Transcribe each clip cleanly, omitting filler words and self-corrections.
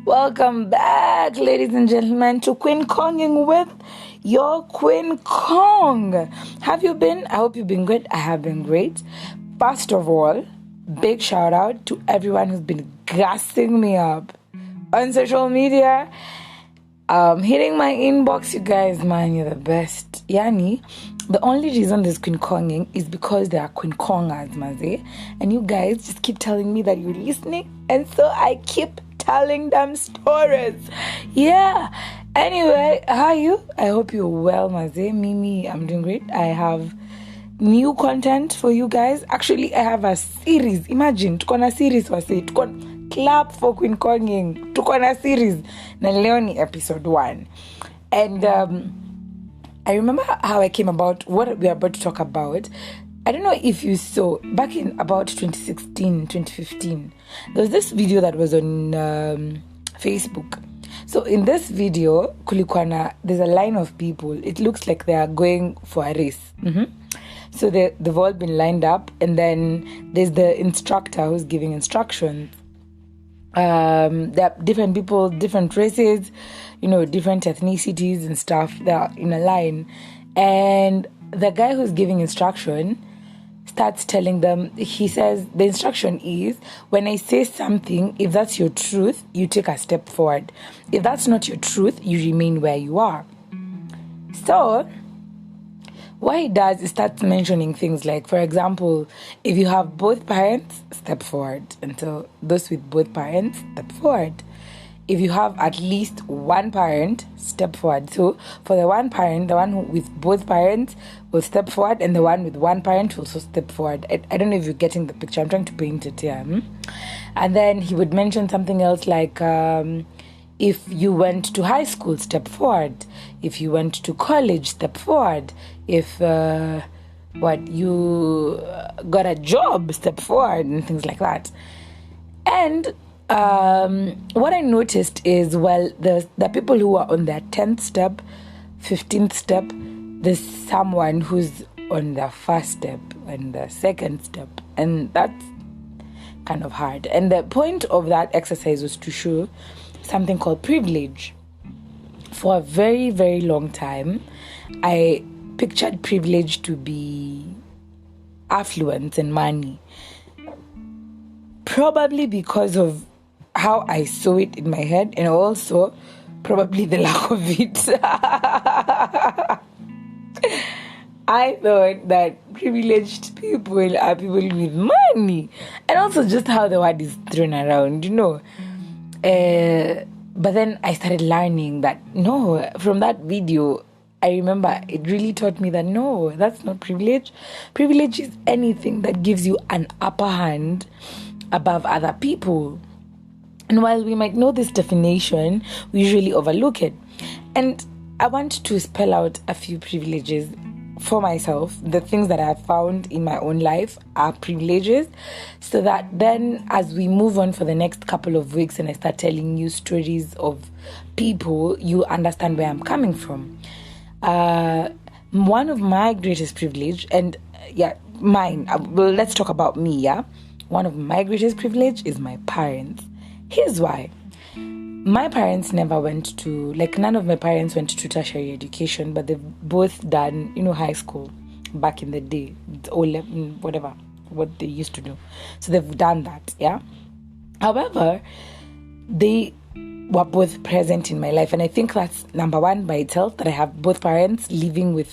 Welcome back, ladies and gentlemen, to Queen Konging with your Queen Kong. Have you been? I hope you've been good. I have been great. First of all, big shout out to everyone who's been gassing me up on social media. Hitting my inbox, you guys, man, you're the best. Yani, the only reason there's Queen Konging is because there are Queen Kongers, maze. And you guys just keep telling me that you're listening. And so I keep telling them stories. Yeah. Anyway, how are you? I hope you're well, maze. Mimi, I'm doing great. I have new content for you guys. Actually, I have a series. Imagine, tuko na series wase. Clap for Queen Konging. Tuko na series. Na leo ni episode 1. And I remember how I came about what we are about to talk about. I don't know if you saw, back in about 2016, 2015, there was this video that was on Facebook. So in this video, there's a line of people. It looks like they are going for a race. So they've all been lined up, and then there's the instructor who's giving instructions. There are different people, different races, different ethnicities and stuff. They're in a line, and the guy who's giving instruction starts telling them, he says, the instruction is, when I say something, if that's your truth, you take a step forward. If that's not your truth, you remain where you are. So what he does is starts mentioning things like, for example, if you have both parents, step forward. Until those with both parents, step forward. If you have at least one parent, step forward. So for the one parent, the one with both parents will step forward, and the one with one parent will also step forward. I don't know if you're getting the picture. I'm trying to paint it here. And then he would mention something else like, if you went to high school, step forward. If you went to college, step forward. If you got a job, step forward, and things like that. And what I noticed is, the people who are on their 10th step, 15th step, there's someone who's on the first step and the second step, and that's kind of hard. And the point of that exercise was to show something called privilege. For a very, very long time, I pictured privilege to be affluence and money. Probably because of how I saw it in my head, and also probably the lack of it. I thought that privileged people are people with money, and also just how the word is thrown around, But then I started learning that, no, from that video, I remember it really taught me that, no, that's not privilege. Privilege is anything that gives you an upper hand above other people. And while we might know this definition, we usually overlook it. And I want to spell out a few privileges for myself. The things that I have found in my own life are privileges, so that then as we move on for the next couple of weeks and I start telling you stories of people, you understand where I'm coming from. One of my greatest privilege, and mine, well, let's talk about me, One of my greatest privilege is my parents. Here's why. My parents never went to, none of my parents went to tertiary education, but they've both done, high school back in the day, whatever, what they used to do. So they've done that, However, they were both present in my life, and I think that's number one by itself, that I have both parents living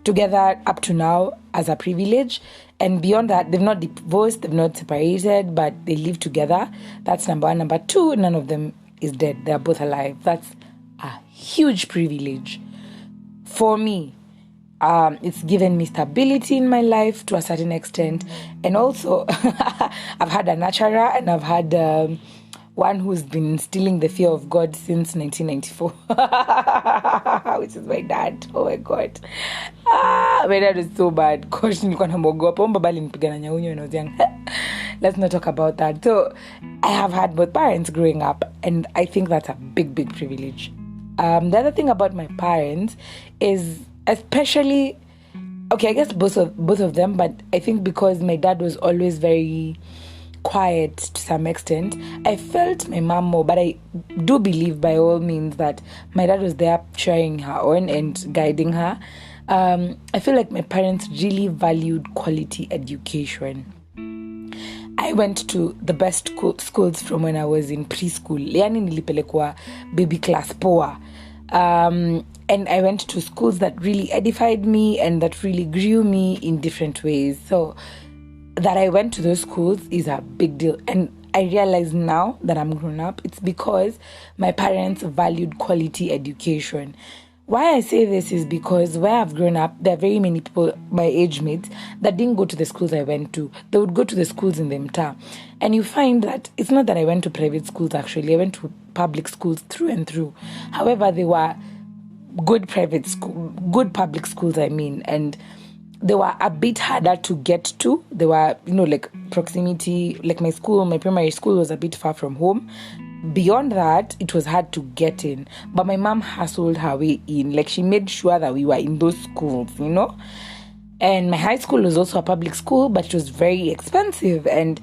together up to now as a privilege. And beyond that, they've not divorced, they've not separated, but they live together. That's number one. Number two, none of them is dead. They're both alive. That's a huge privilege for me. It's given me stability in my life to a certain extent. And also, I've had a nurturer, and I've had one who's been instilling the fear of God since 1994, which is my dad. Oh my God. My dad was so bad. Gosh, nilikuwa namuogopa. Baba alinipigana nyaunyo when I was young. Let's not talk about that. So I have had both parents growing up, and I think that's a big, big privilege. The other thing about my parents is, especially, I guess both of them, but I think because my dad was always very quiet to some extent. I felt my mom more, but I do believe by all means that my dad was there cheering her on and guiding her. I feel like my parents really valued quality education. I went to the best schools from when I was in preschool. Yani nilipelekwa baby class poa. And I went to schools that really edified me and that really grew me in different ways. So that I went to those schools is a big deal. And I realize now that I'm grown up, it's because my parents valued quality education. Why I say this is because where I've grown up, there are very many people, my age mates, that didn't go to the schools I went to. They would go to the schools in the mtaa. And you find that it's not that I went to private schools, actually. I went to public schools through and through. However, they were good public schools, and they were a bit harder to get to. They were, like proximity, like my primary school was a bit far from home. Beyond that, it was hard to get in. But my mom hustled her way in. Like, she made sure that we were in those schools, And my high school was also a public school, but it was very expensive. And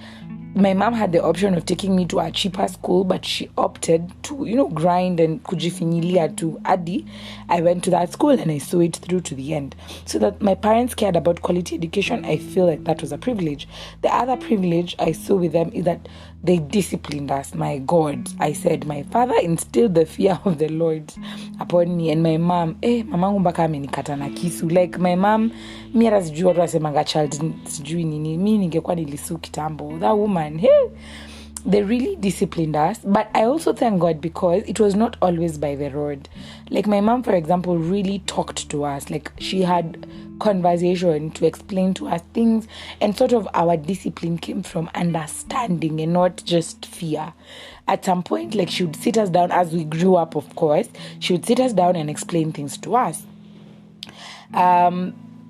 my mom had the option of taking me to a cheaper school, but she opted to, grind and kujifinyilia to Adi. I went to that school and I saw it through to the end. So that my parents cared about quality education, I feel like that was a privilege. The other privilege I saw with them is that they disciplined us. My God, I said, my father instilled the fear of the Lord upon me, and my mom, mamangu mpaka amenikata na kisu. Like, my mom, mi hata sijui watu wasemanga child sijui nini, mi ningekuwa nilisu kitambo. That woman, they really disciplined us. But I also thank God because it was not always by the road. Like, my mom, for example, really talked to us. Like, she had conversation to explain to us things, and sort of our discipline came from understanding and not just fear. At some point, like, she would sit us down as we grew up, of course. She would sit us down and explain things to us.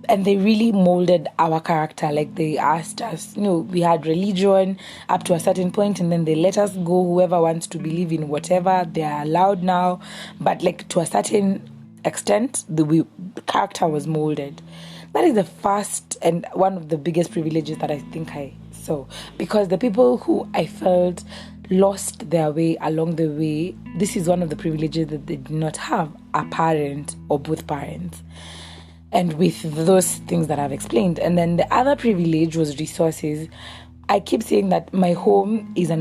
And they really molded our character. Like, they asked us, we had religion up to a certain point, and then they let us go. Whoever wants to believe in whatever, they are allowed now. But, like, to a certain extent, the character was molded. That is the first and one of the biggest privileges that I think I saw. Because the people who I felt lost their way along the way, this is one of the privileges that they did not have, a parent or both parents. And with those things that I've explained. And then the other privilege was resources. I keep saying that my home is an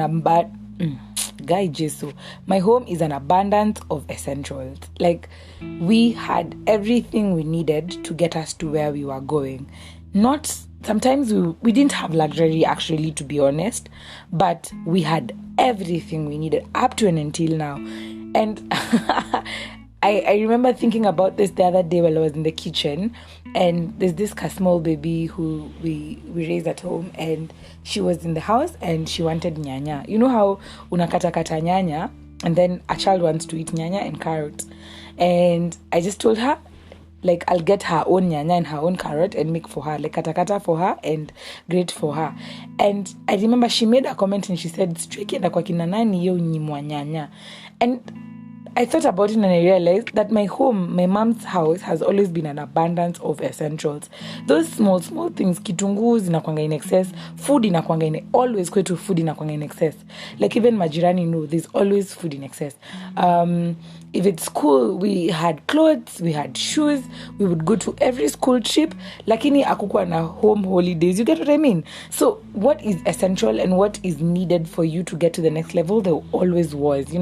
my home is an abundance of essentials. Like, we had everything we needed to get us to where we were going. Sometimes we didn't have luxury, actually, to be honest, but we had everything we needed up to and until now. And I remember thinking about this the other day while I was in the kitchen, and there's this small baby who we raised at home, and she was in the house and she wanted nyanya. You know how unakata nyanya, and then a child wants to eat nyanya and carrots. And I just told her, like, I'll get her own nyanya and her own carrot and make for her, like kata for her and grate for her. And I remember she made a comment and she said, "Sikienda kwa kina nani yo nyimwa nyanya." And I thought about it and I realized that my home, my mom's house, has always been an abundance of essentials. Those small things, kitunguu zinakwanga in excess, food inakwanga always kwetu food inakwanga in excess. Like, even majirani know there's always food in excess. If it's school, we had clothes, we had shoes, we would go to every school trip. Lakini akukuwa na home holidays, you get what I mean? So what is essential and what is needed for you to get to the next level, there always was,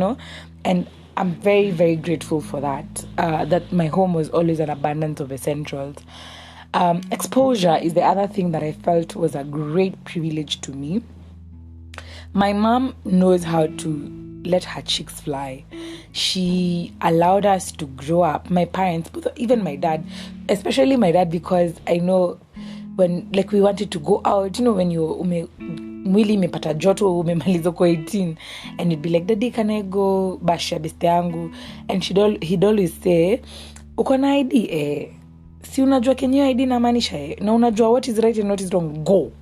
And I'm very, very grateful for that, that my home was always an abundance of essentials. Exposure is the other thing that I felt was a great privilege to me. My mom knows how to let her cheeks fly. She allowed us to grow up. My parents, even my dad, especially my dad, because I know when, like, we wanted to go out, when mwili imepata joto, umemaliza kwa 18, and he'd be like, "Daddy, can I go bash ya beste yangu?" And he'd always say, "Uko na ID? Si unajua kenye ID inamaanisha na unajua what is right and what is wrong, go."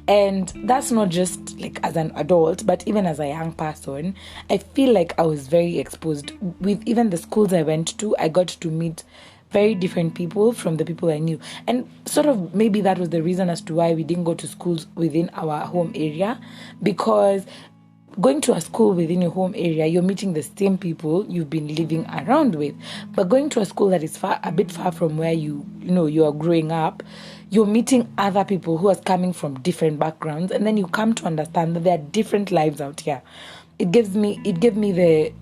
And that's not just like as an adult, but even as a young person, I feel like I was very exposed. With even the schools I went to, I got to meet very different people from the people I knew. And sort of maybe that was the reason as to why we didn't go to schools within our home area, because going to a school within your home area, you're meeting the same people you've been living around with. But going to a school that is a bit far from where you are growing up, you're meeting other people who are coming from different backgrounds, and then you come to understand that there are different lives out here. It gave me the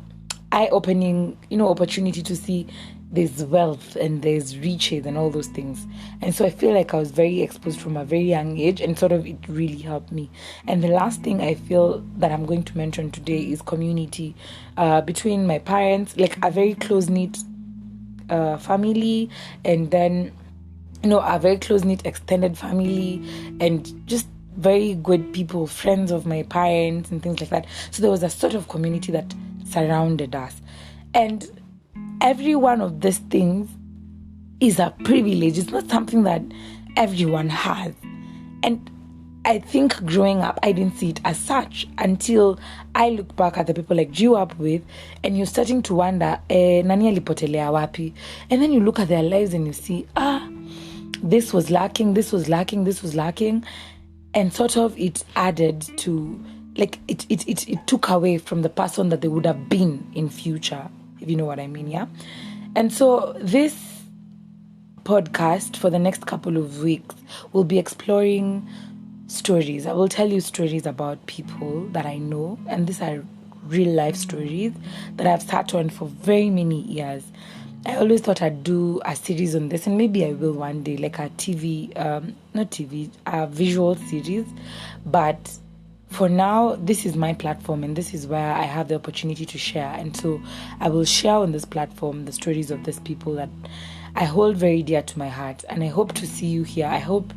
eye-opening, opportunity to see there's wealth and there's riches and all those things. And so I feel like I was very exposed from a very young age, and sort of it really helped me. And the last thing I feel that I'm going to mention today is community between my parents, like a very close-knit family, and then, a very close-knit extended family, and just very good people, friends of my parents and things like that. So there was a sort of community that surrounded us. And every one of these things is a privilege. It's not something that everyone has. And I think growing up, I didn't see it as such until I look back at the people I grew up with, and you're starting to wonder, nani alipotelea wapi? And then you look at their lives and you see, this was lacking, this was lacking, this was lacking. And sort of it added to, like, it took away from the person that they would have been in future, if you know what I mean, yeah? And so this podcast for the next couple of weeks will be exploring stories. I will tell you stories about people that I know, and these are real life stories that I've sat on for very many years. I always thought I'd do a series on this, and maybe I will one day, like a visual series. But for now, this is my platform, and this is where I have the opportunity to share. And so I will share on this platform the stories of these people that I hold very dear to my heart. And I hope to see you here. I hope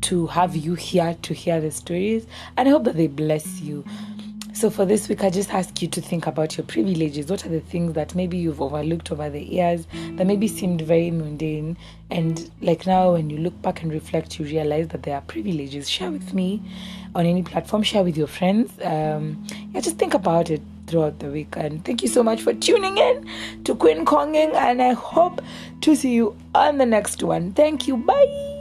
to have you here to hear the stories, and I hope that they bless you. So for this week, I just ask you to think about your privileges. What are the things that maybe you've overlooked over the years that maybe seemed very mundane? And like now, when you look back and reflect, you realize that there are privileges. Share with me on any platform. Share with your friends. Just think about it throughout the week. And thank you so much for tuning in to Queen Konging. And I hope to see you on the next one. Thank you. Bye.